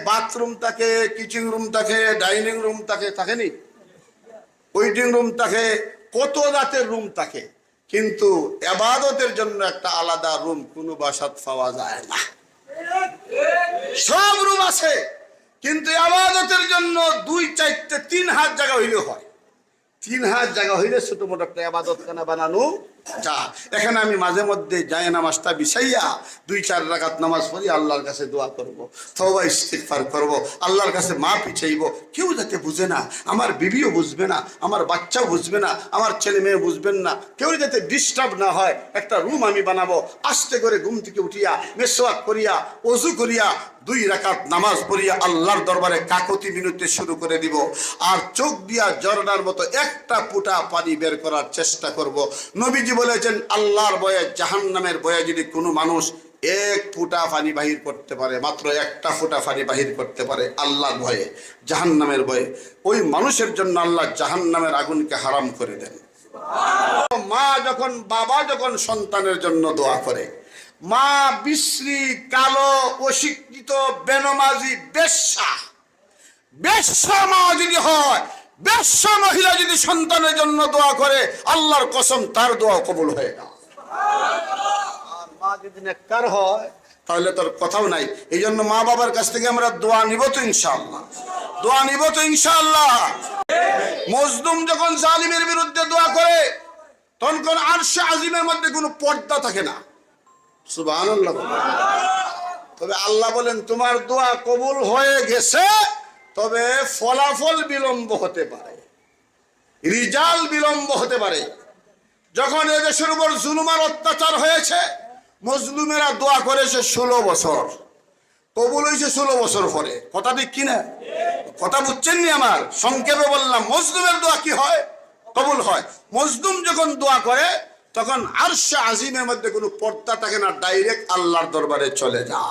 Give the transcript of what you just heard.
Bathroom থাকে, kitchen room থাকে, dining room থাকে, থাকেনি? ওয়েটিং রুম থাকে, কত জাতের রুম থাকে, কিন্তু ইবাদতের জন্য একটা আলাদা রুম কোনো বাসাত পাওয়া যায় না। সব রুম আছে, কিন্তু ইবাদতের জন্য 2, 4, 3 হাত জায়গা হইলে হয়। 3 হাত জায়গা হইলে ছোট মোটো একটা ইবাদতখানা বানানো যা। এখানে আমি মাঝে মধ্যে যায় নামাজটা বিছাইয়া 2-4 রাকাত নামাজ পড়ি, আল্লাহর কাছে দোয়া করব, তওবা ইস্তিগফার করব, আল্লাহর কাছে মাফি চাইব। কেউ যাতে বুঝে না, আমার বিবিও বুঝবে না, আমার বাচ্চাও বুঝবে না, আমার ছেলে মেয়ে বুঝবেন না, কেউ যাতে ডিস্টার্ব না হয়, একটা রুম আমি বানাবো। আস্তে করে ঘুম থেকে উঠিয়া মেসওয়াক করিয়া ওযু করিয়া 2 রাকাত নামাজ পড়িয়া আল্লাহর দরবারে কাকতি মিনতি শুরু করে দিব। আর চোখ দিয়া ঝর্ণার মতো একটা ফোঁটা পানি বের করার চেষ্টা করব। নবীজি বলেছেন, আল্লাহর ভয়ে জাহান্নামের ভয়ে যদি কোনো মানুষ 1 ফোঁটা পানি বাহির করতে পারে, মাত্র একটা ফোঁটা পানি বাহির করতে পারে আল্লাহর ভয়ে, জাহান্নামের ভয়ে, ওই মানুষের জন্য আল্লাহ জাহান্নামের আগুনকে হারাম করে দেন। মা যখন, বাবা যখন সন্তানের জন্য দোয়া করে, মা বিশ্রী, কালো, অশিক্ষিত, বেনমাজি, বেশ্যা মা যদি হয়, বেশ্যা মহিলা যদি সন্তানের জন্য দোয়া করে, আল্লাহর কসম তার দোয়া কবুল হয় না। আর মা যদি নেককার হয়, তাহলে তোর কথাও নাই। এই জন্য মা বাবার কাছ থেকে আমরা দোয়া নিব তো ইনশাআল্লাহ, দোয়া নিব তো ইনশাআল্লাহ। মজলুম যখন জালিমের বিরুদ্ধে দোয়া করে, তখন আরশে আজিমের মধ্যে কোনো পর্দা থাকে না। সুবহানাল্লাহ। তবে আল্লাহ বলেন, তোমার দোয়া কবুল হয়ে গেছে, তবে ফলাফল বিলম্ব হতে পারে, রিজাল্ট বিলম্ব হতে পারে। যখন এদেশের উপর জুলুম আর অত্যাচার হয়েছে, মজলুমেরা দোয়া করেছে 16 বছর, কবুল হয়েছে 16 বছর পরে। কথা ঠিক কিনা? কথা বুঝছেননি আমার? সংক্ষেপে বললাম, মজলুমের দোয়া কি হয়? কবুল হয়। মজলুম যখন দোয়া করে, তখন আরশে আজিমের মধ্যে কোনো পর্দা থাকে না, ডাইরেক্ট আল্লাহর দরবারে চলে যায়।